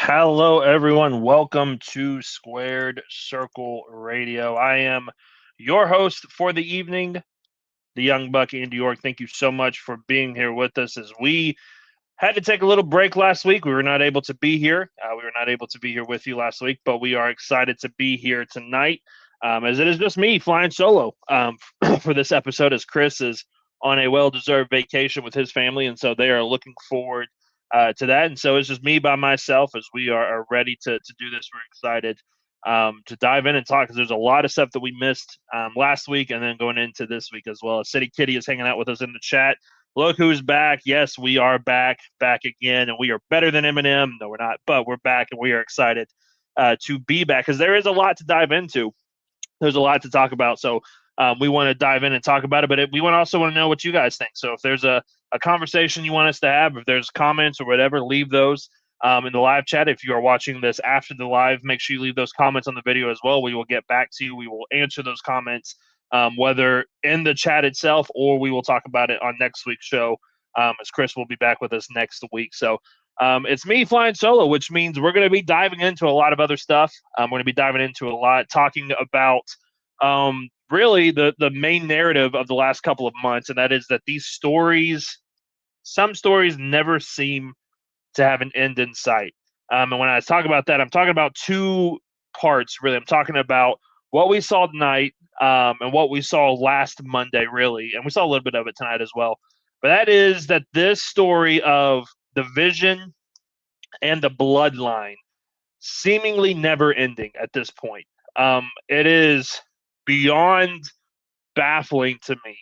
Hello, everyone. Welcome to Squared Circle Radio. I am your host for the evening, the Young Buck, Andy York. Thank you so much for being here with us as we had to take a little break last week. We were not able to be here. We were not able to be here with you last week, but we are excited to be here tonight as it is just me flying solo for this episode as Chris is on a well-deserved vacation with his family, and so they are looking forward to that. And so it's just me by myself as we are ready to do this. We're excited to dive in and talk because there's a lot of stuff that we missed last week and then going into this week as well. City Kitty is hanging out with us in the chat. Look who's back. Yes, we are back again, and we are better than Eminem. No, we're not, but we're back, and we are excited to be back because there is a lot to dive into. There's a lot to talk about, so we want to dive in and talk about it, but we also want to know what you guys think. So if there's a conversation you want us to have, if there's comments or whatever, leave those in the live chat. If you are watching this after the live, make sure you leave those comments on the video as well. We will get back to you. We will answer those comments, whether in the chat itself or we will talk about it on next week's show, as Chris will be back with us next week. So it's me flying solo, which means we're going to be diving into a lot of other stuff. We're going to be diving into a lot, talking about really the main narrative of the last couple of months, and that is that some stories never seem to have an end in sight. And when I talk about that, I'm talking about two parts, really. I'm talking about what we saw tonight and what we saw last Monday, really. And we saw a little bit of it tonight as well. But that is that this story of the Vision and the Bloodline seemingly never ending at this point. It is beyond baffling to me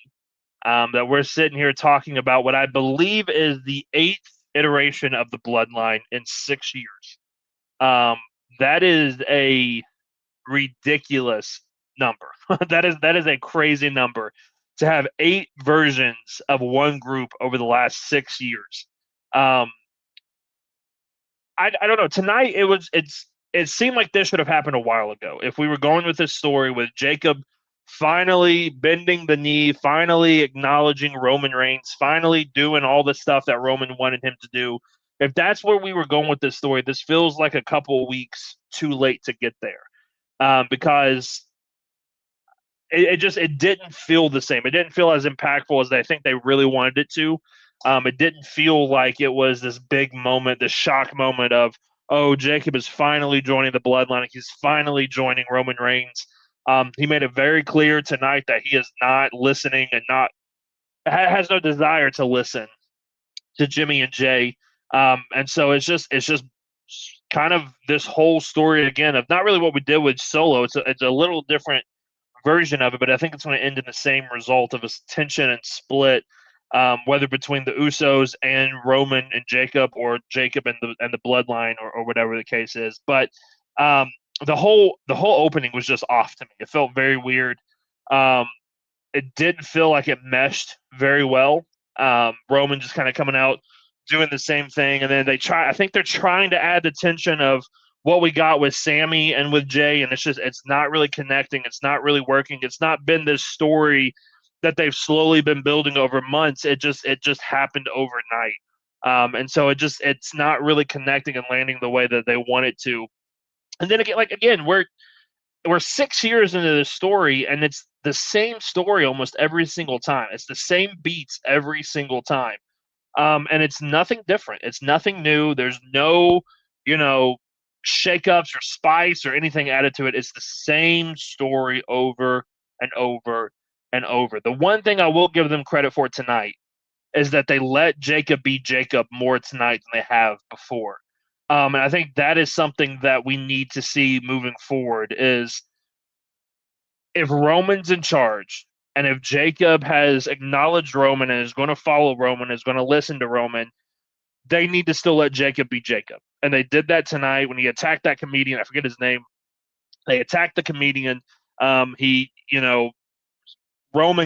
that we're sitting here talking about what I believe is the 8th iteration of the Bloodline in 6 years. That is a ridiculous number. that is a crazy number to have 8 versions of one group over the last 6 years. I don't know. Tonight it seemed like this should have happened a while ago. If we were going with this story with Jacob finally bending the knee, finally acknowledging Roman Reigns, finally doing all the stuff that Roman wanted him to do. If that's where we were going with this story, this feels like a couple of weeks too late to get there, because it didn't feel the same. It didn't feel as impactful as I think they really wanted it to. It didn't feel like it was this big moment, this shock moment of, oh, Jacob is finally joining the Bloodline. He's finally joining Roman Reigns. He made it very clear tonight that he is not listening and has no desire to listen to Jimmy and Jey. And so it's just kind of this whole story again of not really what we did with Solo. It's a little different version of it, but I think it's going to end in the same result of a tension and split, whether between the Usos and Roman and Jacob, or Jacob and the Bloodline, or whatever the case is. But the whole opening was just off to me. It felt very weird. It didn't feel like it meshed very well. Roman just kind of coming out doing the same thing, and then I think they're trying to add the tension of what we got with Sammy and with Jey, and it's not really connecting. It's not really working. It's not been this story that they've slowly been building over months. It just happened overnight. And so it's not really connecting and landing the way that they want it to. And then again, we're 6 years into this story, and it's the same story almost every single time. It's the same beats every single time. And it's nothing different. It's nothing new. There's no, shakeups or spice or anything added to it. It's the same story over and over and over. The one thing I will give them credit for tonight is that they let Jacob be Jacob more tonight than they have before. And I think that is something that we need to see moving forward, is if Roman's in charge and if Jacob has acknowledged Roman and is going to follow Roman, is going to listen to Roman, they need to still let Jacob be Jacob. And they did that tonight when he attacked that comedian. I forget his name. They attacked the comedian. Roman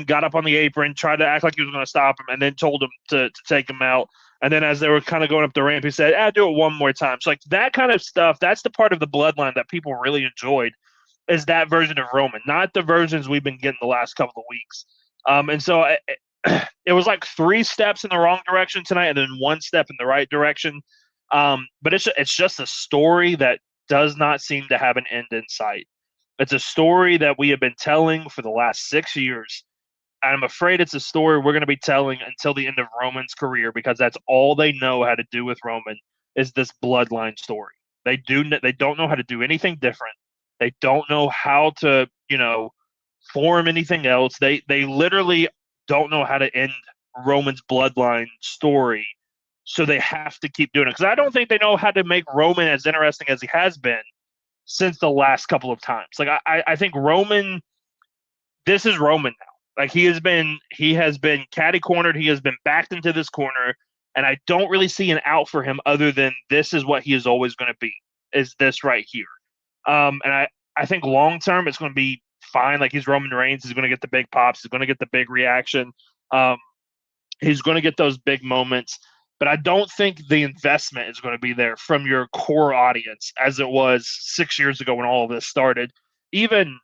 got up on the apron, tried to act like he was going to stop him, and then told him to take him out. And then as they were kind of going up the ramp, he said, do it one more time. So that kind of stuff, that's the part of the Bloodline that people really enjoyed, is that version of Roman, not the versions we've been getting the last couple of weeks. And so it was like 3 steps in the wrong direction tonight and then 1 step in the right direction. But it's just a story that does not seem to have an end in sight. It's a story that we have been telling for the last 6 years. And I'm afraid it's a story we're going to be telling until the end of Roman's career, because that's all they know how to do with Roman is this bloodline story. They don't know how to do anything different. They don't know how to, form anything else. They literally don't know how to end Roman's bloodline story. So they have to keep doing it, because I don't think they know how to make Roman as interesting as he has been since the last couple of times. Like I think Roman, this is Roman now. Like he has been catty cornered. He has been backed into this corner, and I don't really see an out for him other than this is what he is always going to be. Is this right here? And I think long term it's going to be fine. Like he's Roman Reigns. He's going to get the big pops. He's going to get the big reaction. He's going to get those big moments. But I don't think the investment is going to be there from your core audience as it was 6 years ago when all of this started. Even,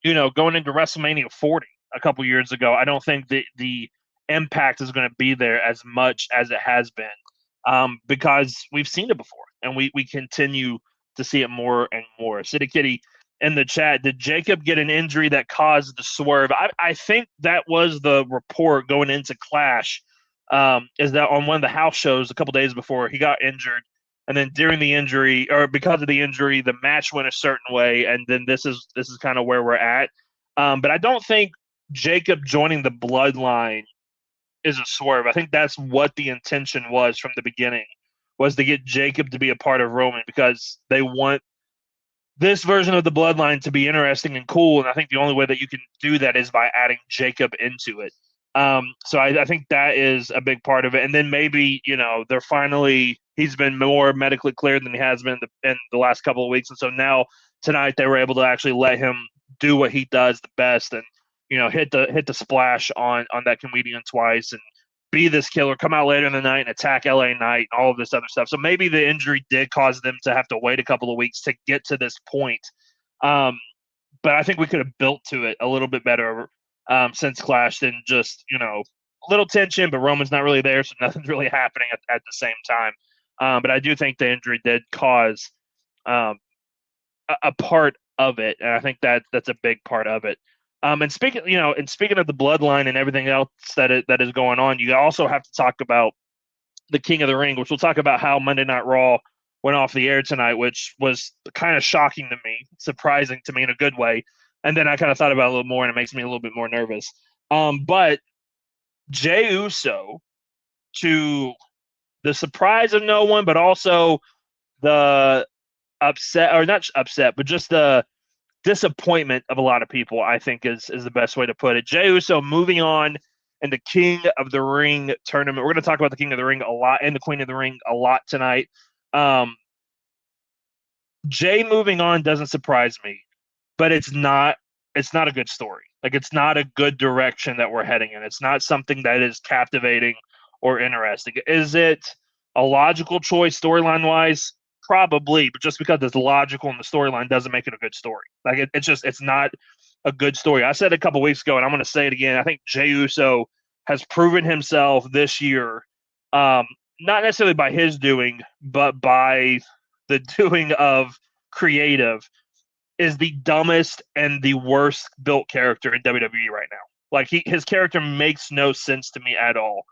going into WrestleMania 40 a couple years ago, I don't think the impact is going to be there as much as it has been, because we've seen it before and we continue to see it more and more. City Kitty in the chat, did Jacob get an injury that caused the swerve? I think that was the report going into Clash. Is that on one of the house shows a couple days before he got injured, and then during the injury, or because of the injury, the match went a certain way, and then this is kind of where we're at. But I don't think Jacob joining the Bloodline is a swerve. I think that's what the intention was from the beginning, was to get Jacob to be a part of Roman, because they want this version of the Bloodline to be interesting and cool, and I think the only way that you can do that is by adding Jacob into it. So I think that is a big part of it. And then maybe, he's been more medically cleared than he has been in the last couple of weeks. And so now tonight they were able to actually let him do what he does the best and, hit the splash on that comedian twice and be this killer, come out later in the night and attack LA Knight and all of this other stuff. So maybe the injury did cause them to have to wait a couple of weeks to get to this point. But I think we could have built to it a little bit better since Clash than just, a little tension, but Roman's not really there, so nothing's really happening at the same time. But I do think the injury did cause a part of it, and I think that's a big part of it. And speaking of the Bloodline and everything else that is going on, you also have to talk about the King of the Ring, which we'll talk about how Monday Night Raw went off the air tonight, which was kind of shocking to me, surprising to me in a good way. And then I kind of thought about it a little more, and it makes me a little bit more nervous. But Jey Uso, to the surprise of no one, but also the upset, or not upset, but just the disappointment of a lot of people, I think is the best way to put it. Jey Uso moving on in the King of the Ring tournament. We're going to talk about the King of the Ring a lot and the Queen of the Ring a lot tonight. Jey moving on doesn't surprise me, but it's not a good story. Like, it's not a good direction that we're heading in. It's not something that is captivating or interesting. Is it a logical choice storyline wise? Probably, but just because it's logical in the storyline doesn't make it a good story. Like, it's not a good story. I said a couple weeks ago, and I'm going to say it again. I think Jey Uso has proven himself this year, not necessarily by his doing, but by the doing of creative, is the dumbest and the worst built character in WWE right now. Like, his character makes no sense to me at all.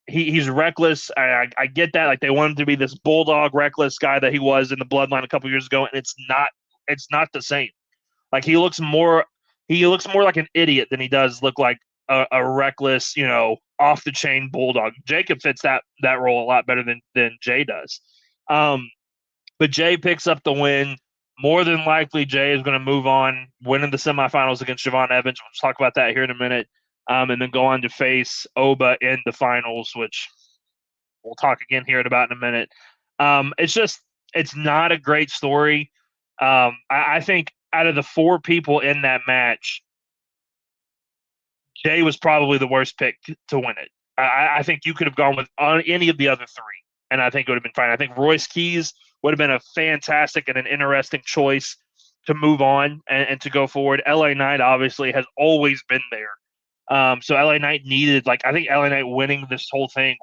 He's reckless. I get that. Like, they want him to be this bulldog, reckless guy that he was in the Bloodline a couple years ago, and it's not the same. Like, he looks more like an idiot than he does look like a reckless, off the chain bulldog. Jacob fits that role a lot better than Jey does. But Jey picks up the win. More than likely, Jey is going to move on, winning the semifinals against Siobhan Evans. We'll talk about that here in a minute. And then go on to face Oba in the finals, which we'll talk again here in a minute. It's not a great story. I think out of the four people in that match, Jey was probably the worst pick to win it. I think you could have gone with any of the other three, and I think it would have been fine. I think Royce Keys would have been a fantastic and an interesting choice to move on and to go forward. LA Knight obviously has always been there. So LA Knight needed, like, I think LA Knight winning this whole thing,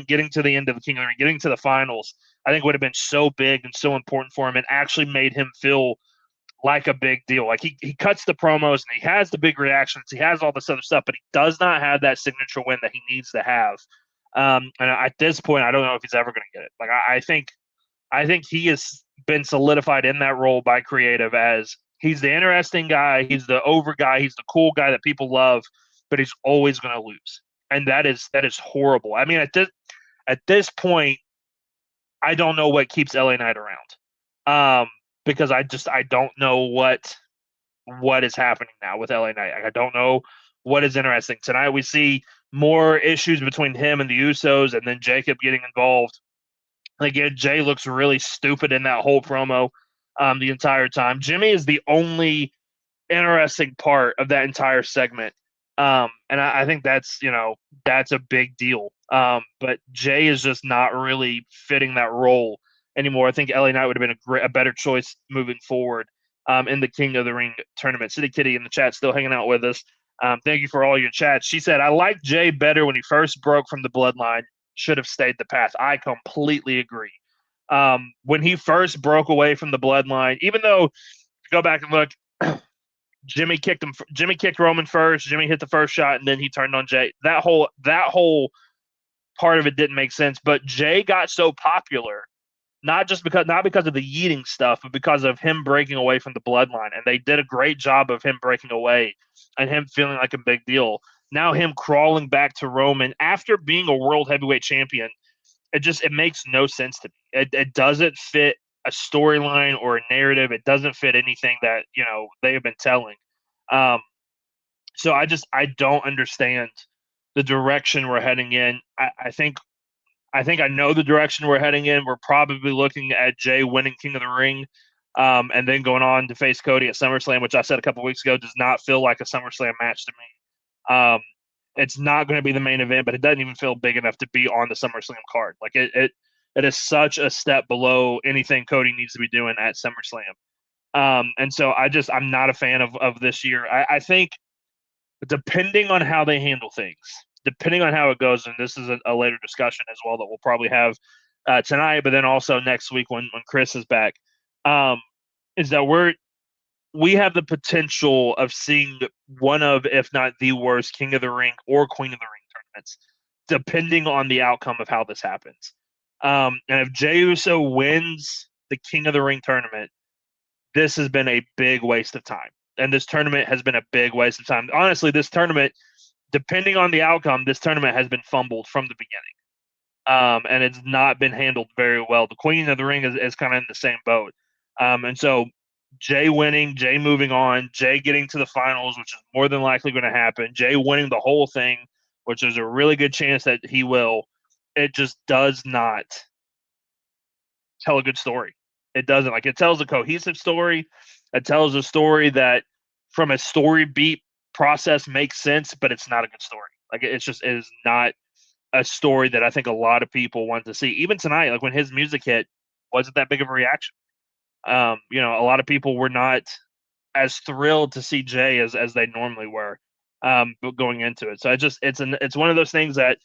getting to the end of the King of the Ring, getting to the finals, I think would have been so big and so important for him, and actually made him feel like a big deal. Like he cuts the promos and he has the big reactions, he has all this other stuff, but he does not have that signature win that he needs to have. And at this point, I don't know if he's ever going to get it. Like I think he has been solidified in that role by creative as he's the interesting guy, he's the over guy, he's the cool guy that people love, but he's always going to lose, and that is horrible. I mean, at this point, I don't know what keeps LA Knight around, because I don't know what is happening now with LA Knight. I don't know what is interesting. Tonight we see more issues between him and the Usos, and then Jacob getting involved. Again, Jey looks really stupid in that whole promo the entire time. Jimmy is the only interesting part of that entire segment. And I think that's a big deal. But Jey is just not really fitting that role anymore. I think LA Knight would have been a better choice moving forward in the King of the Ring tournament. City Kitty in the chat still hanging out with us. Thank you for all your chats. She said, I like Jey better when he first broke from the Bloodline. Should have stayed the path. I completely agree. When he first broke away from the Bloodline, even though, go back and look, Jimmy kicked Roman first. Jimmy hit the first shot, and then he turned on Jey. That whole part of it didn't make sense. But Jey got so popular, not because of the yeeting stuff, but because of him breaking away from the Bloodline. And they did a great job of him breaking away and him feeling like a big deal. Now him crawling back to Roman after being a world heavyweight champion, it makes no sense to me. It doesn't fit a storyline or a narrative. It doesn't fit anything that they have been telling. So I don't understand the direction we're heading in. I think I know the direction we're heading in. We're probably looking at Jey winning King of the Ring, and then going on to face Cody at SummerSlam, which I said a couple weeks ago does not feel like a SummerSlam match to me. It's not going to be the main event, but it doesn't even feel big enough to be on the SummerSlam card. Like it is such a step below anything Cody needs to be doing at SummerSlam. And so I'm not a fan of this year. I think depending on how they handle things, depending on how it goes, and this is a later discussion as well that we'll probably have tonight, but then also next week when Chris is back, is that we have the potential of seeing one of, if not the worst, King of the Ring or Queen of the Ring tournaments, depending on the outcome of how this happens. And if Jey Uso wins the King of the Ring tournament, this has been a big waste of time. And this tournament has been a big waste of time. Honestly, this tournament, depending on the outcome, this tournament has been fumbled from the beginning. And it's not been handled very well. The Queen of the Ring is kind of in the same boat. And so Jey winning, Jey moving on, Jey getting to the finals, which is more than likely going to happen, Jey winning the whole thing, which there's a really good chance that he will, it just does not tell a good story. It doesn't. Like, it tells a cohesive story. It tells a story that from a story beat process makes sense, but it's not a good story. Like, it is not a story that I think a lot of people want to see. Even tonight, like when his music hit, wasn't that big of a reaction. A lot of people were not as thrilled to see Jey as they normally were going into it. So it's one of those things that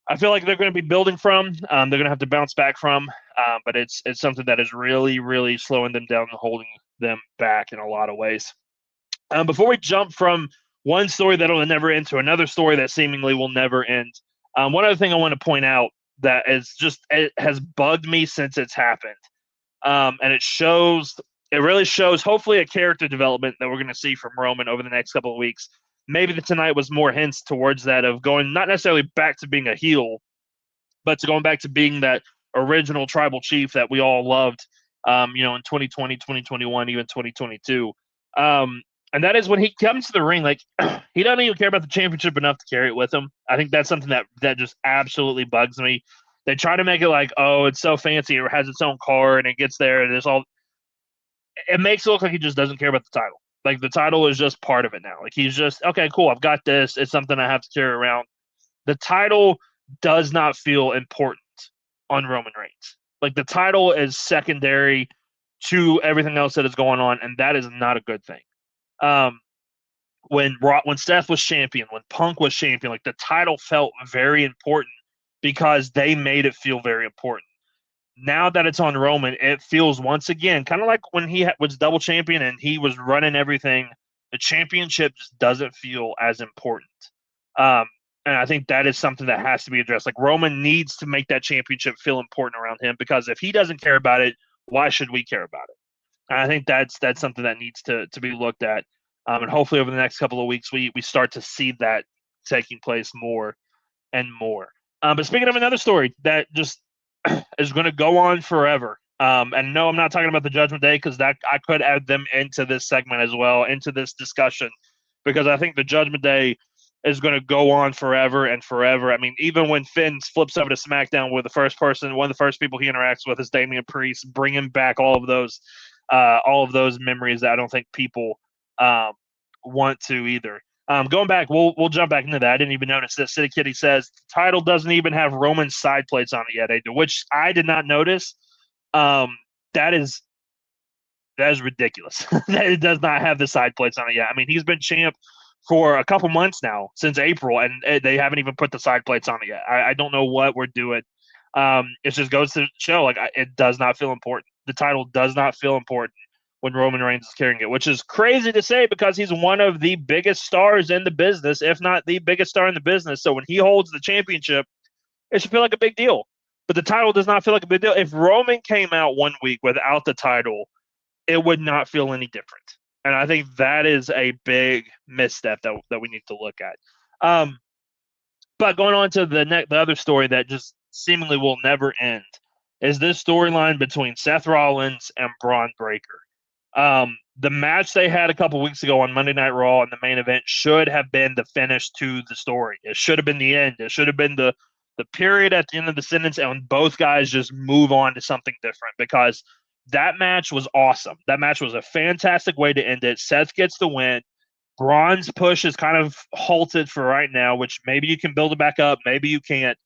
I feel like they're going to be building from. They're going to have to bounce back from, but it's something that is really, really slowing them down and holding them back in a lot of ways. Before we jump from one story that will never end to another story that seemingly will never end, one other thing I want to point out that it has bugged me since it's happened, and it really shows hopefully a character development that we're going to see from Roman over the next couple of weeks. Maybe tonight was more hints towards that, of going not necessarily back to being a heel, but to going back to being that original tribal chief that we all loved, in 2020, 2021, even 2022. And that is when he comes to the ring, like, he doesn't even care about the championship enough to carry it with him. I think that's something that just absolutely bugs me. They try to make it like, oh, it's so fancy, it has its own card, and it gets there, and it makes it look like he just doesn't care about the title. Like, the title is just part of it now. Like, he's just, okay, cool, I've got this. It's something I have to carry around. The title does not feel important on Roman Reigns. Like, the title is secondary to everything else that is going on, and that is not a good thing. when Seth was champion, when Punk was champion, like the title felt very important because they made it feel very important. Now that it's on Roman, it feels once again kind of like when he was double champion and he was running everything. The championship just doesn't feel as important. Um, and I think that is something that has to be addressed. Like Roman needs to make that championship feel important around him, because if he doesn't care about it, why should we care about it? And I think that's something that needs to be looked at. And hopefully over the next couple of weeks, we start to see that taking place more and more. But speaking of another story that just is going to go on forever. And no, I'm not talking about the Judgment Day, because that I could add them into this segment as well, into this discussion, because I think the Judgment Day is going to go on forever and forever. I mean, even when Finn flips over to SmackDown, with one of the first people he interacts with is Damian Priest, bringing back all of those memories that I don't think people want to either. Going back, we'll jump back into that. I didn't even notice this. City Kitty says the title doesn't even have Roman's side plates on it yet, which I did not notice. That is ridiculous. That it does not have the side plates on it yet. I mean, he's been champ for a couple months now, since April, and they haven't even put the side plates on it yet. I don't know what we're doing. It just goes to show, like, it does not feel important. The title does not feel important when Roman Reigns is carrying it, which is crazy to say because he's one of the biggest stars in the business, if not the biggest star in the business. So when he holds the championship, it should feel like a big deal. But the title does not feel like a big deal. If Roman came out one week without the title, it would not feel any different. And I think that is a big misstep that we need to look at. But going on to the other story that just seemingly will never end is this storyline between Seth Rollins and Braun Breaker. The match they had a couple weeks ago on Monday Night Raw in the main event should have been the finish to the story. It should have been the end. It should have been the period at the end of the sentence, and both guys just move on to something different, because that match was awesome. That match was a fantastic way to end it. Seth gets the win. Braun's push is kind of halted for right now, which maybe you can build it back up, maybe you can't.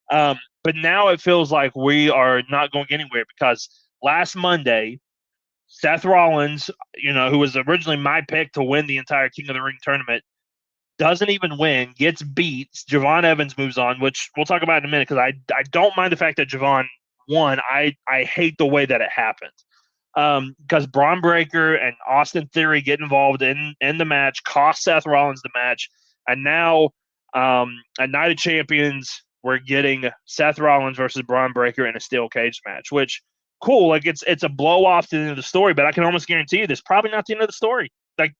But now it feels like we are not going anywhere, because last Monday, Seth Rollins, who was originally my pick to win the entire King of the Ring tournament, doesn't even win, gets beat. Javon Evans moves on, which we'll talk about in a minute, because I don't mind the fact that Javon won. I hate the way that it happened. Because Braun Breaker and Austin Theory get involved in the match, cost Seth Rollins the match, and now at Night of Champions, we're getting Seth Rollins versus Braun Breaker in a steel cage match, which, cool, like it's a blow off to the end of the story, but I can almost guarantee you this is probably not the end of the story. Like,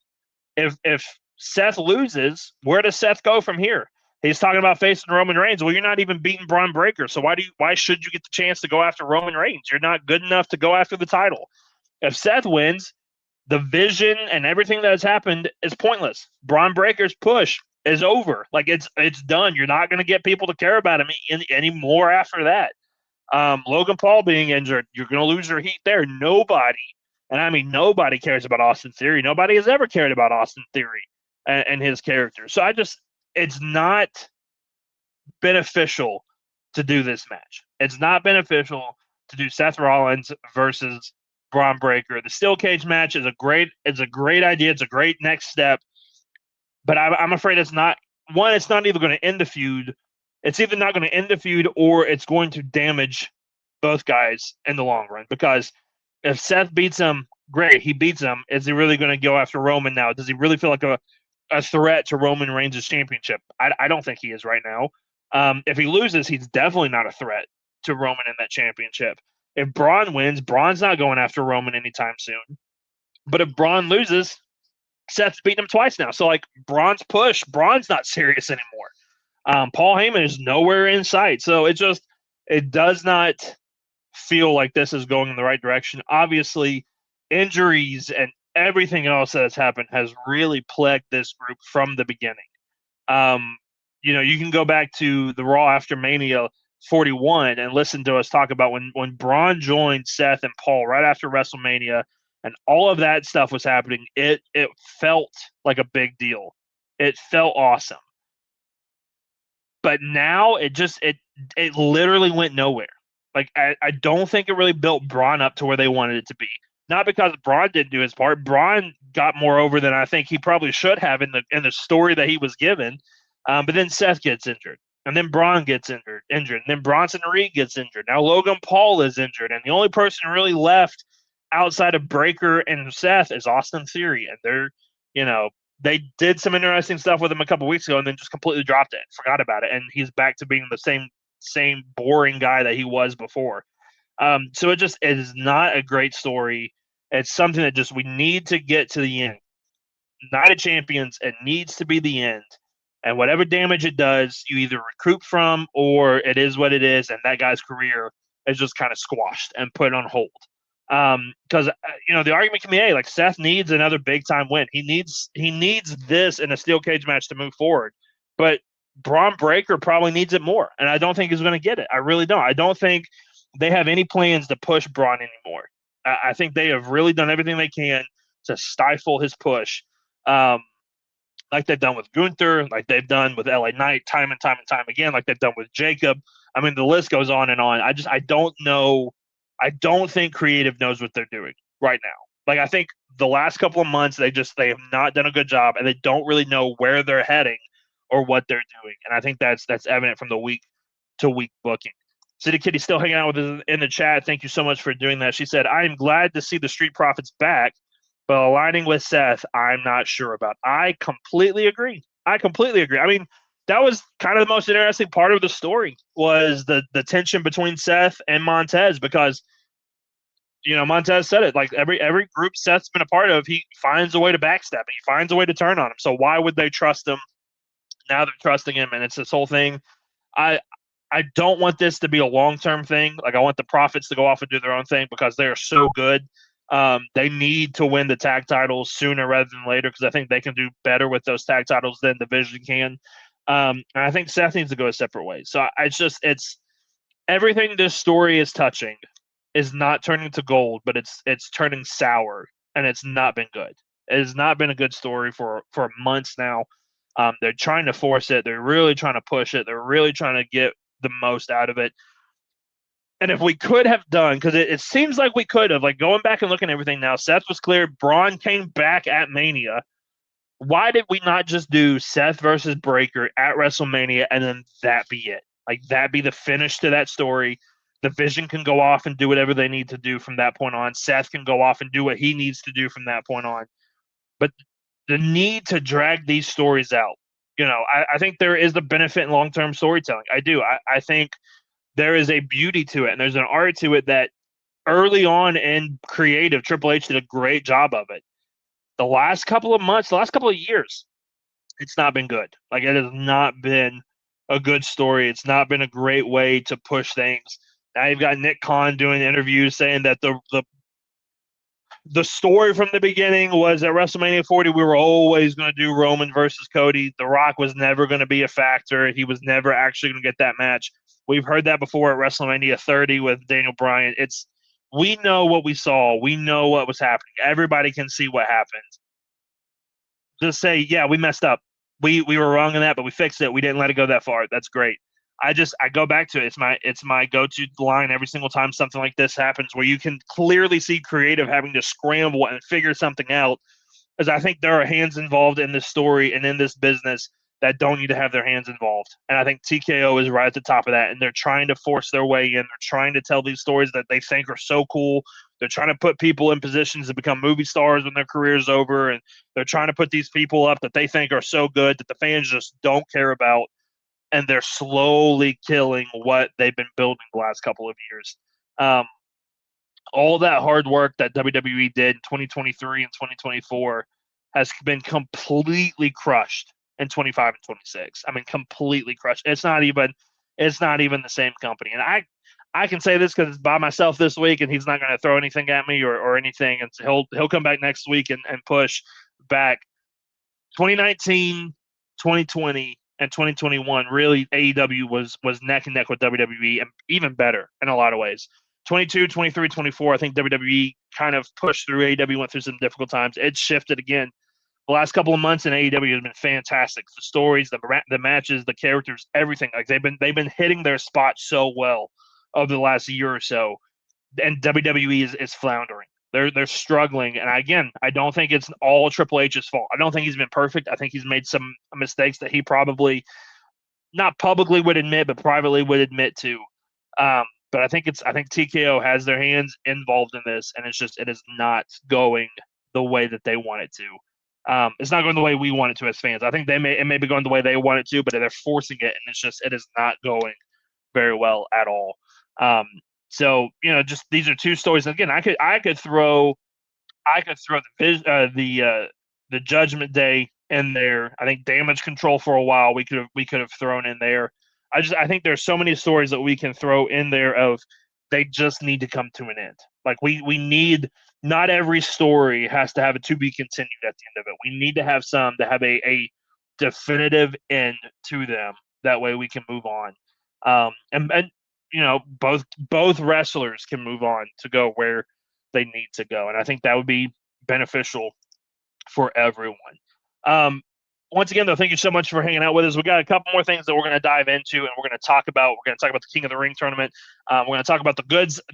if Seth loses, where does Seth go from here? He's talking about facing Roman Reigns. Well, you're not even beating Braun Breaker, so why should you get the chance to go after Roman Reigns? You're not good enough to go after the title. If Seth wins, the vision and everything that has happened is pointless. Braun Breaker's push is over. Like, it's done. You're not going to get people to care about him anymore after that. Logan Paul being injured, you're going to lose your heat there. Nobody, and I mean nobody, cares about Austin Theory. Nobody has ever cared about Austin Theory and his character. So it's not beneficial to do this match. It's not beneficial to do Seth Rollins versus Braun Breaker. The steel cage match is a great idea. It's a great next step. But I'm afraid it's not. One, it's not either going to end the feud. It's either not going to end the feud, or it's going to damage both guys in the long run. Because if Seth beats him, great, he beats him. Is he really going to go after Roman now? Does he really feel like a threat to Roman Reigns' championship? I don't think he is right now. If he loses, he's definitely not a threat to Roman in that championship. If Braun wins, Braun's not going after Roman anytime soon. But if Braun loses, Seth's beaten him twice now. So, like, Braun's not serious anymore. Paul Heyman is nowhere in sight. So it does not feel like this is going in the right direction. Obviously, injuries and everything else that has happened has really plagued this group from the beginning. You can go back to the Raw after Mania 41 and listen to us talk about when Braun joined Seth and Paul right after WrestleMania, and all of that stuff was happening. It felt like a big deal. It felt awesome. But now it literally went nowhere. Like, I don't think it really built Braun up to where they wanted it to be. not because Braun didn't do his part. Braun got more over than I think he probably should have in the story that he was given. But then Seth gets injured, and then Braun gets injured, and then Bronson Reed gets injured. Now Logan Paul is injured, and the only person really left outside of Breakker and Seth is Austin Theory, and they did some interesting stuff with him a couple weeks ago, and then just completely dropped it, forgot about it, and he's back to being the same boring guy that he was before. So it is not a great story. It's something that just we need to get to the end. Night of Champions, it needs to be the end. And whatever damage it does, you either recoup from or it is what it is, and that guy's career is just kind of squashed and put on hold. Because the argument can be, hey, like Seth needs another big time win. He needs this in a steel cage match to move forward. But Braun Breaker probably needs it more, and I don't think he's going to get it. I really don't. I don't think they have any plans to push Braun anymore. I think they have really done everything they can to stifle his push, like they've done with Gunther, like they've done with LA Knight time and time and time again, like they've done with Jacob. I mean, the list goes on and on. I don't know. I don't think creative knows what they're doing right now. Like, I think the last couple of months, they have not done a good job, and they don't really know where they're heading or what they're doing. And I think that's evident from the week to week booking. City Kitty still hanging out with us in the chat. Thank you so much for doing that. She said, I am glad to see the Street Profits back, but aligning with Seth, I'm not sure about. I completely agree. I mean, that was kind of the most interesting part of the story was the tension between Seth and Montez, because Montez said it, like every group Seth's been a part of, he finds a way to backstab him. He finds a way to turn on him. So why would they trust him? Now they're trusting him, and it's this whole thing. I don't want this to be a long-term thing. Like, I want the Profits to go off and do their own thing because they are so good. They need to win the tag titles sooner rather than later, because I think they can do better with those tag titles than Division can. And I think Seth needs to go a separate way. So it's everything this story is touching is not turning to gold, but it's turning sour, and it's not been good. It has not been a good story for months now. They're trying to force it. They're really trying to push it. They're really trying to get the most out of it. And if we could have done, because it seems like we could have, like going back and looking at everything now, Seth was clear. Braun came back at Mania. Why did we not just do Seth versus Breaker at WrestleMania and then that be it? Like, that be the finish to that story. The Vision can go off and do whatever they need to do from that point on. Seth can go off and do what he needs to do from that point on. But the need to drag these stories out, I think there is a benefit in long-term storytelling. I do. I think there is a beauty to it, and there's an art to it that early on in creative, Triple H did a great job of it. The last couple of months, the last couple of years, it's not been good. Like, it has not been a good story. It's not been a great way to push things. Now you've got Nick Khan doing interviews saying that the story from the beginning was at WrestleMania 40, we were always going to do Roman versus Cody. The Rock was never going to be a factor. He was never actually going to get that match. We've heard that before at WrestleMania 30 with Daniel Bryan. We know what we saw. We know what was happening. Everybody can see what happened. Just say, yeah, we messed up. We were wrong in that, but we fixed it. We didn't let it go that far. That's great. I go back to it. It's my go-to line every single time something like this happens, where you can clearly see creative having to scramble and figure something out. Because I think there are hands involved in this story and in this business that don't need to have their hands involved. And I think TKO is right at the top of that. And they're trying to force their way in. They're trying to tell these stories that they think are so cool. They're trying to put people in positions to become movie stars when their career's over. And they're trying to put these people up that they think are so good that the fans just don't care about. And they're slowly killing what they've been building the last couple of years. All that hard work that WWE did in 2023 and 2024 has been completely crushed in 25 and 26. I mean, completely crushed. It's not even the same company. And I can say this because it's by myself this week, and he's not going to throw anything at me or anything. And he'll come back next week and push back. 2019, 2020, and 2021, really AEW was neck and neck with WWE, and even better in a lot of ways. 22, 23, 24, I think WWE kind of pushed through. AEW went through some difficult times. It shifted again. The last couple of months in AEW has been fantastic. The stories, the matches, the characters, everything. Like, they've been hitting their spot so well over the last year or so. And WWE is floundering. They're struggling, and again, I don't think it's all Triple H's fault. I don't think he's been perfect. I think he's made some mistakes that he probably not publicly would admit, but privately would admit to. But I think TKO has their hands involved in this, and it is not going the way that they want it to. It's not going the way we want it to as fans. I think it may be going the way they want it to, but they're forcing it, and it is not going very well at all. So just these are two stories. Again, I could throw the Judgment Day in there. I think Damage Control for a while we could have thrown in there. I think there's so many stories that we can throw in there of they just need to come to an end. Like we need, not every story has to have a to be continued at the end of it. We need to have some that have a definitive end to them. That way we can move on. And both wrestlers can move on to go where they need to go. And I think that would be beneficial for everyone. Once again, though, thank you so much for hanging out with us. We got a couple more things that we're going to dive into, and we're going to talk about. We're going to talk about the King of the Ring tournament. We're going to talk about the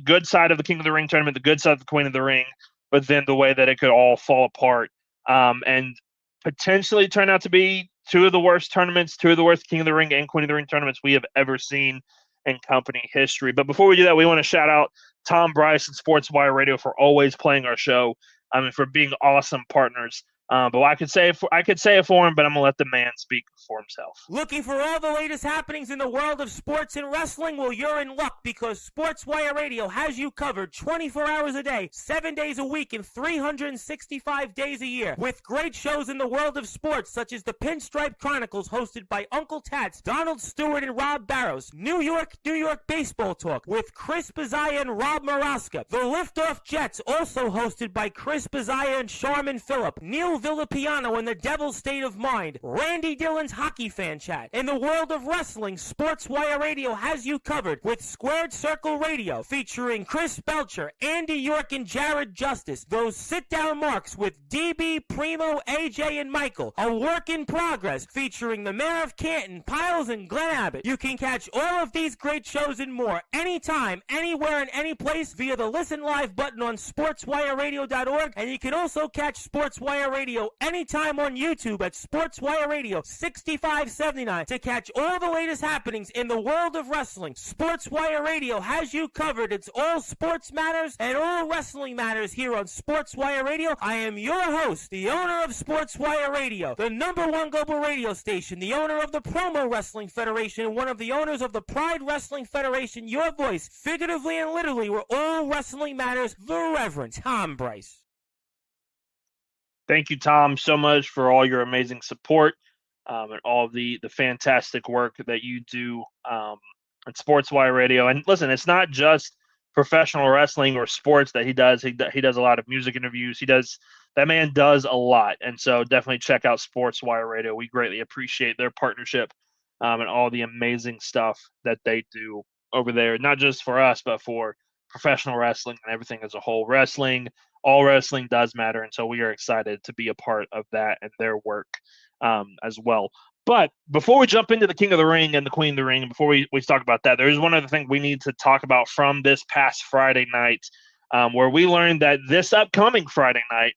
good side of the King of the Ring tournament, the good side of the Queen of the Ring, but then the way that it could all fall apart and potentially turn out to be two of the worst King of the Ring and Queen of the Ring tournaments we have ever seen in company history. But before we do that, we want to shout out Tom Bryce and Sports Wire Radio for always playing our show. For being awesome partners. But I could say it for him, but I'm going to let the man speak for himself. Looking for all the latest happenings in the world of sports and wrestling? Well, you're in luck because Sports Wire Radio has you covered 24 hours a day, 7 days a week, and 365 days a year. With great shows in the world of sports, such as the Pinstripe Chronicles, hosted by Uncle Tats, Donald Stewart, and Rob Barrows. New York Baseball Talk with Chris Bazaya and Rob Maraska. The Liftoff Jets, also hosted by Chris Bazaya and Sharman Phillip. Neil Villapiano and the Devil's State of Mind. Randy Dillon's Hockey Fan Chat. In the world of wrestling, Sports Wire Radio has you covered with Squared Circle Radio, featuring Chris Belcher, Andy York, and Jared Justice. Those sit-down marks with DB, Primo, AJ, and Michael. A work in progress, featuring the Mayor of Canton, Piles, and Glenn Abbott. You can catch all of these great shows and more anytime, anywhere, and any place via the Listen Live button on sportswireradio.org, and you can also catch Sports Wire Radio anytime on YouTube at Sports Wire Radio 6579 to catch all the latest happenings in the world of wrestling. Sports Wire Radio has you covered. It's all sports matters and all wrestling matters here on Sports Wire Radio. I am your host, the owner of Sports Wire Radio, the #1 global radio station, the owner of the Promo Wrestling Federation, and one of the owners of the Pride Wrestling Federation. Your voice, figuratively and literally, where all wrestling matters, the Reverend Tom Bryce. Thank you, Tom, so much for all your amazing support and all the fantastic work that you do at Sports Wire Radio. And listen, it's not just professional wrestling or sports that he does. He does a lot of music interviews. That man does a lot. And so definitely check out Sports Wire Radio. We greatly appreciate their partnership and all the amazing stuff that they do over there, not just for us, but for professional wrestling and everything as a whole. All wrestling does matter, and so we are excited to be a part of that and their work as well. But before we jump into the King of the Ring and the Queen of the Ring, before we talk about that, there is one other thing we need to talk about from this past Friday night, where we learned that this upcoming Friday night,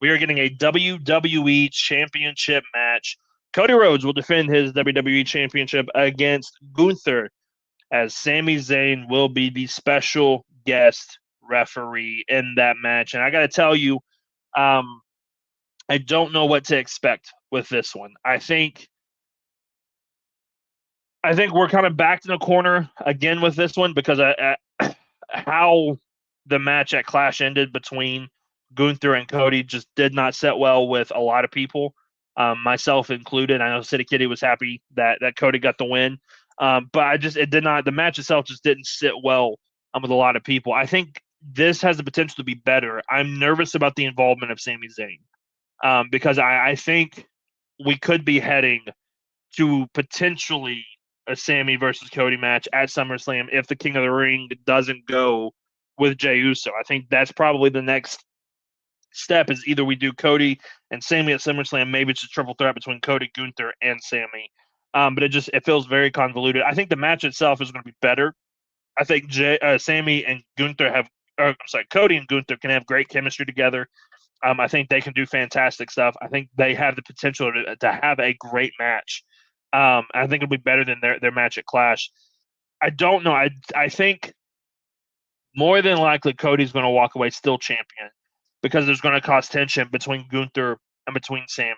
we are getting a WWE Championship match. Cody Rhodes will defend his WWE Championship against Gunther, as Sami Zayn will be the special guest referee in that match. And I got to tell you, I don't know what to expect with this one. I think we're kind of backed in a corner again with this one because how the match at Clash ended between Gunther and Cody just did not sit well with a lot of people, myself included. I know City Kitty was happy that Cody got the win, but the match itself just didn't sit well with a lot of people. I think this has the potential to be better. I'm nervous about the involvement of Sami Zayn because I think we could be heading to potentially a Sami versus Cody match at SummerSlam if the King of the Ring doesn't go with Jey Uso. I think that's probably the next step is either we do Cody and Sami at SummerSlam, maybe it's a triple threat between Cody, Gunther, and Sami. But it feels very convoluted. I think the match itself is going to be better. I think Sami and Gunther have Cody and Gunther can have great chemistry together. I think they can do fantastic stuff. I think they have the potential to have a great match. I think it'll be better than their match at Clash. I don't know. I think more than likely Cody's going to walk away still champion because there's going to cause tension between Gunther and between Sammy.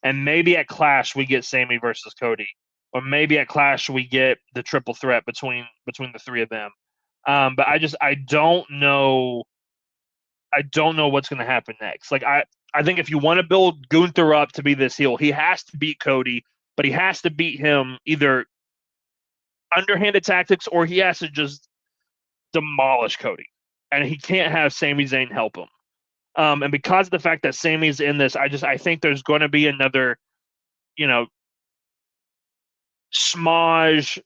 And maybe at Clash we get Sammy versus Cody, or maybe at Clash we get the triple threat between the three of them. But I don't know. I don't know what's going to happen next. Like I think if you want to build Gunther up to be this heel, he has to beat Cody, but he has to beat him either underhanded tactics or he has to just demolish Cody, and he can't have Sami Zayn help him. And because of the fact that Sami's in this, I think there's going to be another, smudge,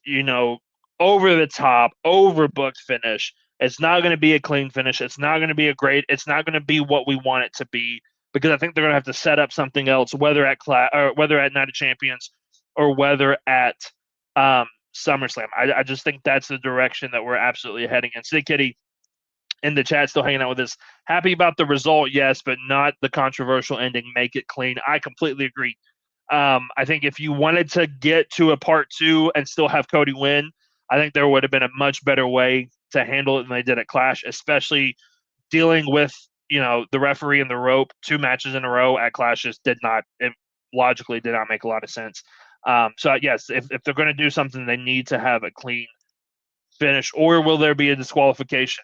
over the top, overbooked finish. It's not going to be a clean finish. It's not going to be it's not going to be what we want it to be, because I think they're going to have to set up something else, whether at Night of Champions or whether at SummerSlam. I just think that's the direction that we're absolutely heading in. Sid Kitty in the chat still hanging out with us. Happy about the result, yes, but not the controversial ending. Make it clean. I completely agree. I think if you wanted to get to a part 2 and still have Cody win, I think there would have been a much better way to handle it than they did at Clash, especially dealing with, the referee and the rope 2 matches in a row at Clash just logically did not make a lot of sense. So yes, if they're going to do something, they need to have a clean finish, or will there be a disqualification?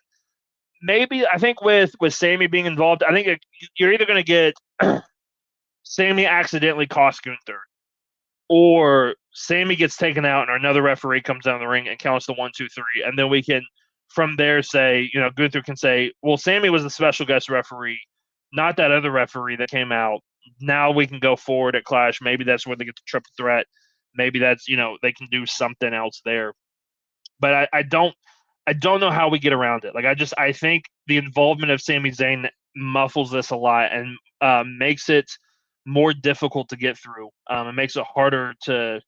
Maybe. I think with Sami being involved, I think you're either going to get Sami accidentally cost Gunther, or Sami gets taken out and another referee comes down the ring and counts the 1, 2, 3, and then we can from there say, Gunther can say, well, Sami was the special guest referee, not that other referee that came out. Now we can go forward at Clash. Maybe that's where they get the triple threat. Maybe that's, they can do something else there. But I don't know how we get around it. Like, I think the involvement of Sami Zayn muffles this a lot and makes it more difficult to get through. It makes it harder to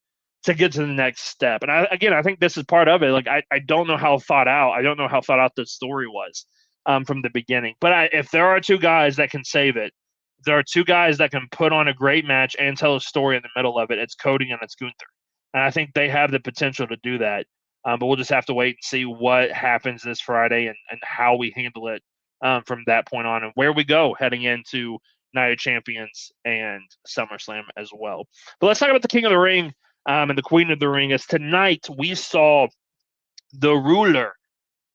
get to the next step. And I think this is part of it. Like, I don't know how thought out. I don't know how thought out the story was from the beginning. But if there are 2 guys that can save it, there are 2 guys that can put on a great match and tell a story in the middle of it. It's Cody and it's Gunther. And I think they have the potential to do that. But we'll just have to wait and see what happens this Friday and how we handle it from that point on, and where we go heading into Night of Champions and SummerSlam as well. But let's talk about the King of the Ring and the Queen of the Ring. As tonight we saw the ruler,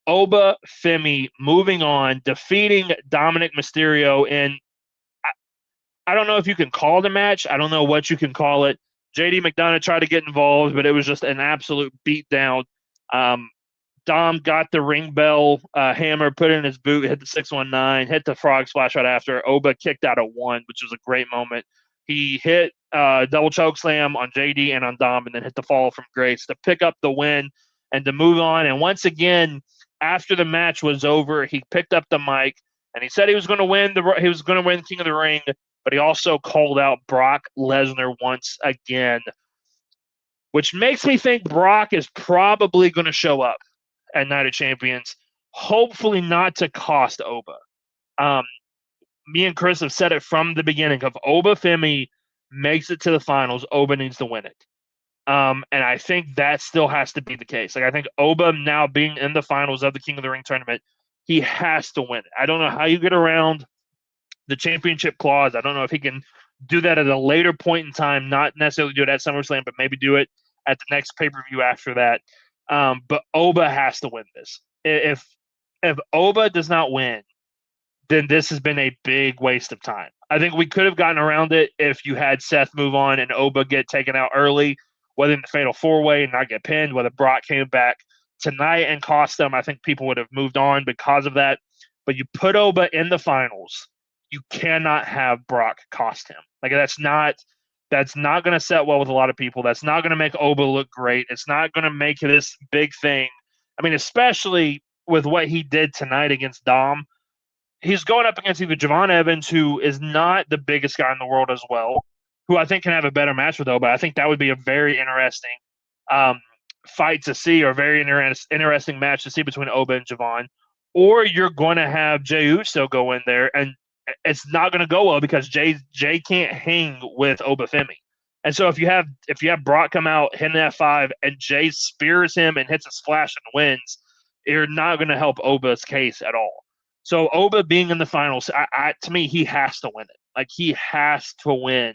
Oba Femi, moving on, defeating Dominic Mysterio in, I don't know if you can call it a match. I don't know what you can call it. JD McDonough tried to get involved, but it was just an absolute beatdown. Dom got the ring bell hammer, put it in his boot, hit the 619, hit the frog splash right after. Oba kicked out a 1, which was a great moment. He hit double choke slam on JD and on Dom, and then hit the fall from grace to pick up the win and to move on. And once again, after the match was over, he picked up the mic and he said he was going to win King of the Ring, but he also called out Brock Lesnar once again, which makes me think Brock is probably going to show up at Night of Champions, hopefully not to cost Oba. Me and Chris have said it from the beginning. If Oba Femi makes it to the finals, Oba needs to win it. And I think that still has to be the case. Like, I think Oba now being in the finals of the King of the Ring tournament, he has to win it. I don't know how you get around the championship clause. I don't know if he can do that at a later point in time, not necessarily do it at SummerSlam, but maybe do it at the next pay-per-view after that. But Oba has to win this. If Oba does not win, then this has been a big waste of time. I think we could have gotten around it if you had Seth move on and Oba get taken out early, whether in the Fatal 4-Way and not get pinned, whether Brock came back tonight and cost them. I think people would have moved on because of that. But you put Oba in the finals, you cannot have Brock cost him. Like, that's not going to set well with a lot of people. That's not going to make Oba look great. It's not going to make this big thing. I mean, especially with what he did tonight against Dom. He's going up against either Javon Evans, who is not the biggest guy in the world as well, who I think can have a better match with Oba. I think that would be a very interesting fight to see, or a very interesting match to see between Oba and Javon. or you're going to have Jey Uso go in there, and it's not going to go well because Jey can't hang with Obafemi. And so if you have Brock come out hitting F5 and Jey spears him and hits a splash and wins, you're not going to help Oba's case at all. So Oba being in the finals, to me, he has to win it. Like, he has to win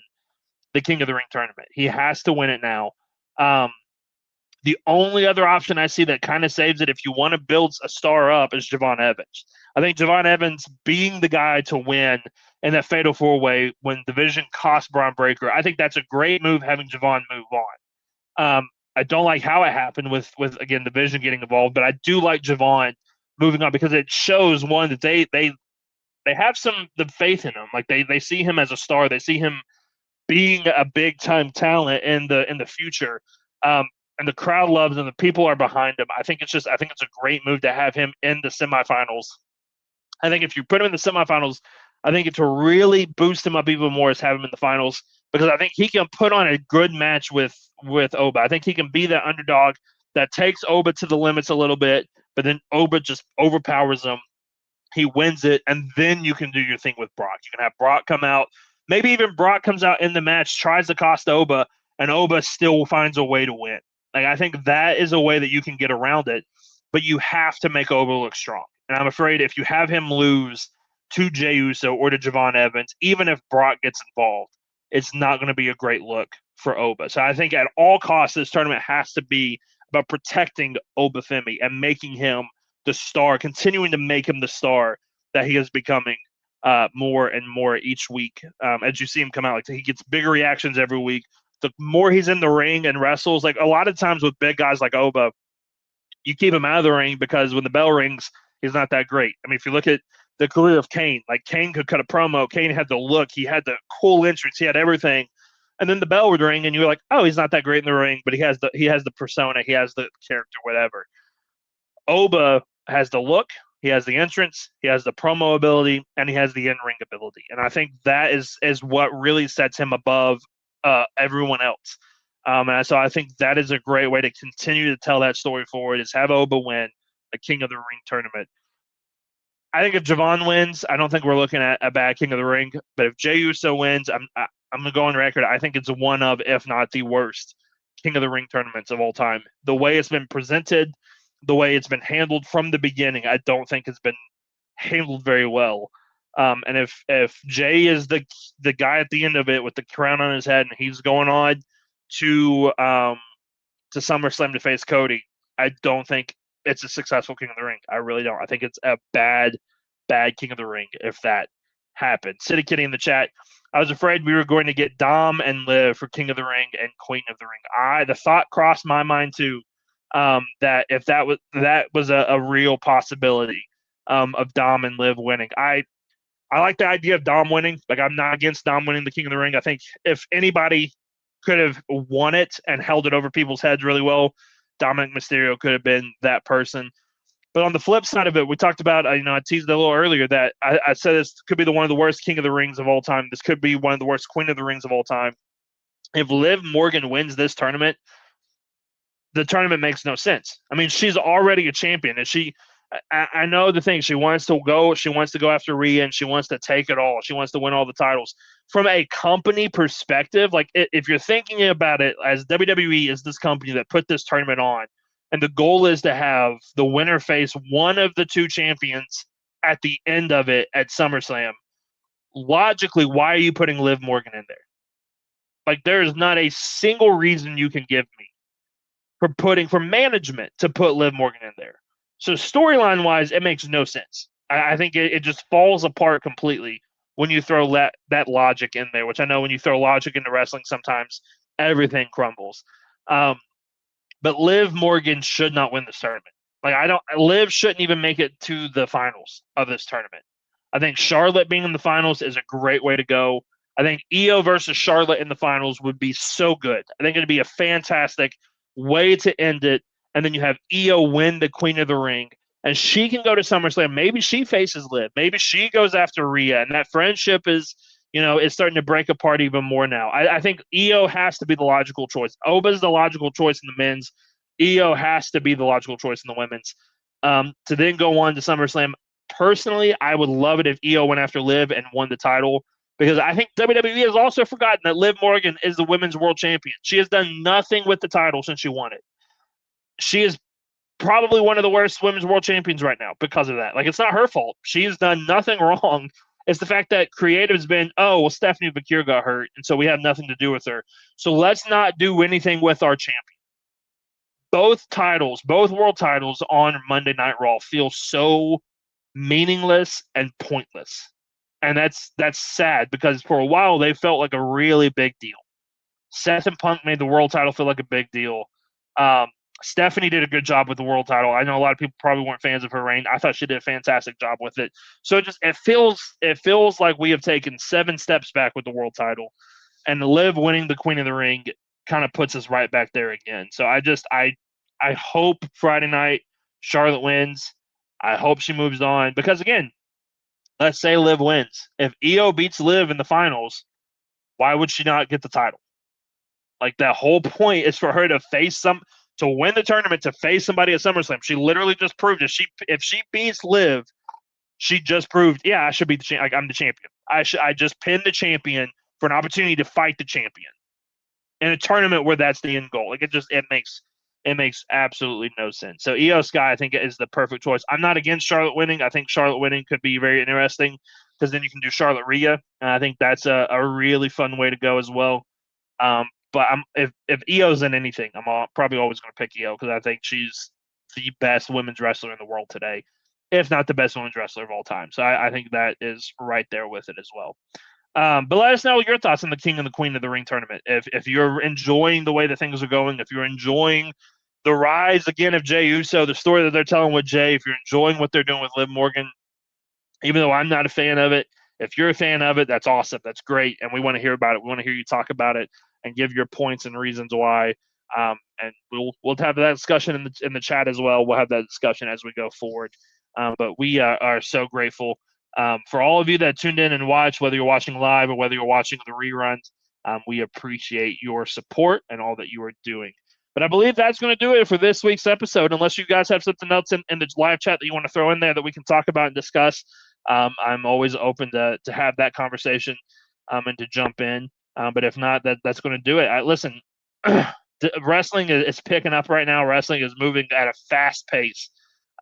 the King of the Ring tournament. He has to win it now. The only other option I see that kind of saves it, if you want to build a star up, is Javon Evans. I think Javon Evans being the guy to win in that fatal four-way when division cost Braun Breaker, I think that's a great move, having Javon move on. I don't like how it happened with again, division getting involved, but I do like Javon moving on because it shows, one, that they have the faith in him. Like, they see him as a star. They see him being a big-time talent in the future. And the crowd loves him. The people are behind him. I think it's a great move to have him in the semifinals. I think if you put him in the semifinals, I think it will really boost him up even more is have him in the finals, because I think he can put on a good match with Oba. I think he can be that underdog that takes Oba to the limits a little bit, but then Oba just overpowers him. He wins it, and then you can do your thing with Brock. You can have Brock come out. Maybe even Brock comes out in the match, tries to cost Oba, and Oba still finds a way to win. Like, I think that is a way that you can get around it, but you have to make Oba look strong. And I'm afraid if you have him lose to Jey Uso or to Javon Evans, even if Brock gets involved, it's not going to be a great look for Oba. So I think at all costs, this tournament has to be about protecting Obafemi and making him the star, continuing to make him the star that he is becoming more and more each week. As you see him come out, like, he gets bigger reactions every week. The more he's in the ring and wrestles, like a lot of times with big guys like Oba, you keep him out of the ring because when the bell rings, he's not that great. I mean, if you look at the career of Kane, like, Kane could cut a promo. Kane had the look. He had the cool entrance. He had everything. And then the bell would ring, and you're like, oh, he's not that great in the ring, but he has the persona. He has the character, whatever. Oba has the look. He has the entrance. He has the promo ability, and he has the in-ring ability. And I think that is what really sets him above everyone else. And so I think that is a great way to continue to tell that story forward, is have Oba win the King of the Ring tournament. I think if Javon wins, I don't think we're looking at a bad King of the Ring. But if Jey Uso wins, I'm going to go on record. I think it's one of, if not the worst, King of the Ring tournaments of all time. The way it's been presented, the way it's been handled from the beginning, I don't think it's been handled very well. And if Jey is the guy at the end of it with the crown on his head and he's going on to SummerSlam to face Cody, I don't think it's a successful King of the Ring. I really don't. I think it's a bad King of the Ring if that happened. City Kitty in the chat, I was afraid we were going to get Dom and Liv for King of the Ring and Queen of the Ring. The thought crossed my mind too, that if that was a real possibility of Dom and Liv winning. I like the idea of Dom winning. Like, I'm not against Dom winning the King of the Ring. I think if anybody could have won it and held it over people's heads really well, Dominic Mysterio could have been that person. But on the flip side of it, we talked about, I teased it a little earlier that I said this could be one of the worst King of the Rings of all time. This could be one of the worst Queen of the Rings of all time. If Liv Morgan wins this tournament, the tournament makes no sense. I mean, she's already a champion, and I know the thing. She wants to go after Rhea, and she wants to take it all. She wants to win all the titles. From a company perspective, like, if you're thinking about it as WWE is this company that put this tournament on, and the goal is to have the winner face one of the two champions at the end of it at SummerSlam, logically, why are you putting Liv Morgan in there? Like, there is not a single reason you can give me for management to put Liv Morgan in there. So storyline-wise, it makes no sense. I think it just falls apart completely when you throw that logic in there, which I know when you throw logic into wrestling, sometimes everything crumbles. But Liv Morgan should not win this tournament. Like, Liv shouldn't even make it to the finals of this tournament. I think Charlotte being in the finals is a great way to go. I think Io versus Charlotte in the finals would be so good. I think it'd be a fantastic way to end it. And then you have Io win the Queen of the Ring, and she can go to SummerSlam. Maybe she faces Liv. Maybe she goes after Rhea, and that friendship is starting to break apart even more now. I think Io has to be the logical choice. Oba's the logical choice in the men's. Io has to be the logical choice in the women's. to then go on to SummerSlam. Personally, I would love it if Io went after Liv and won the title, because I think WWE has also forgotten that Liv Morgan is the women's world champion. She has done nothing with the title since she won it. She is probably one of the worst women's world champions right now because of that. Like, it's not her fault. She's done nothing wrong. It's the fact that creative's been, oh, well, Stephanie McCure got hurt, and so we have nothing to do with her. So let's not do anything with our champion. Both titles, both world titles on Monday Night Raw feel so meaningless and pointless. And that's sad, because for a while they felt like a really big deal. Seth and Punk made the world title feel like a big deal. Stephanie did a good job with the world title. I know a lot of people probably weren't fans of her reign. I thought she did a fantastic job with it. So it feels like we have taken 7 steps back with the world title, and Liv winning the Queen of the Ring kind of puts us right back there again. So I hope Friday night Charlotte wins. I hope she moves on, because again, let's say Liv wins. If Io beats Liv in the finals, why would she not get the title? Like, that whole point is for her to win the tournament, to face somebody at SummerSlam. She literally just proved it. If she beats Liv, she just proved, yeah, I should be the champion. Like, I'm the champion. I just pinned the champion for an opportunity to fight the champion in a tournament where that's the end goal. Like, it makes absolutely no sense. So Io Sky, I think, is the perfect choice. I'm not against Charlotte winning. I think Charlotte winning could be very interesting, because then you can do Charlotte Rhea, and I think that's a really fun way to go as well. But if Io's in anything, I'm probably always going to pick Io, because I think she's the best women's wrestler in the world today, if not the best women's wrestler of all time. So I think that is right there with it as well. But let us know your thoughts on the King and the Queen of the Ring tournament. If you're enjoying the way that things are going, if you're enjoying the rise again of Jey Uso, the story that they're telling with Jey, if you're enjoying what they're doing with Liv Morgan, even though I'm not a fan of it, if you're a fan of it, that's awesome. That's great, and we want to hear about it. We want to hear you talk about it and give your points and reasons why. And we'll have that discussion in the chat as well. We'll have that discussion as we go forward. But we are so grateful for all of you that tuned in and watched, whether you're watching live or whether you're watching the reruns. We appreciate your support and all that you are doing. But I believe that's going to do it for this week's episode, unless you guys have something else in the live chat that you want to throw in there that we can talk about and discuss. I'm always open to have that conversation and to jump in. But if not, that's going to do it. Listen, wrestling is picking up right now. Wrestling is moving at a fast pace.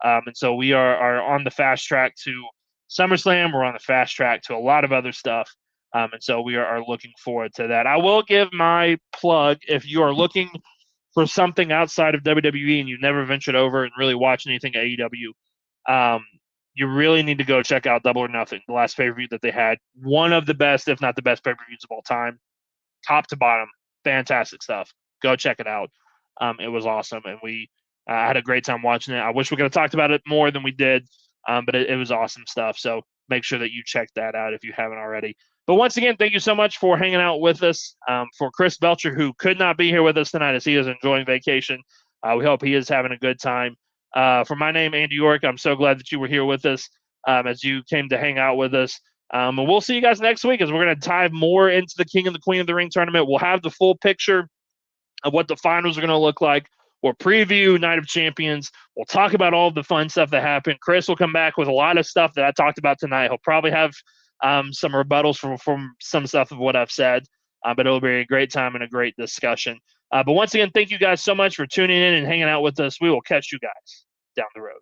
And so we are on the fast track to SummerSlam. We're on the fast track to a lot of other stuff. And so we are looking forward to that. I will give my plug. If you are looking for something outside of WWE and you've never ventured over and really watched anything at AEW, you really need to go check out Double or Nothing, the last pay-per-view that they had. One of the best, if not the best pay-per-views of all time. Top to bottom, fantastic stuff. Go check it out. It was awesome, and we had a great time watching it. I wish we could have talked about it more than we did, but it was awesome stuff. So make sure that you check that out if you haven't already. But once again, thank you so much for hanging out with us. For Chris Belcher, who could not be here with us tonight as he is enjoying vacation, we hope he is having a good time. For my name, Andy York, I'm so glad that you were here with us as you came to hang out with us. And we'll see you guys next week, as we're going to dive more into the King and the Queen of the Ring tournament. We'll have the full picture of what the finals are going to look like. We'll preview Night of Champions. We'll talk about all of the fun stuff that happened. Chris will come back with a lot of stuff that I talked about tonight. He'll probably have some rebuttals from some stuff of what I've said, but it'll be a great time and a great discussion. But once again, thank you guys so much for tuning in and hanging out with us. We will catch you guys down the road.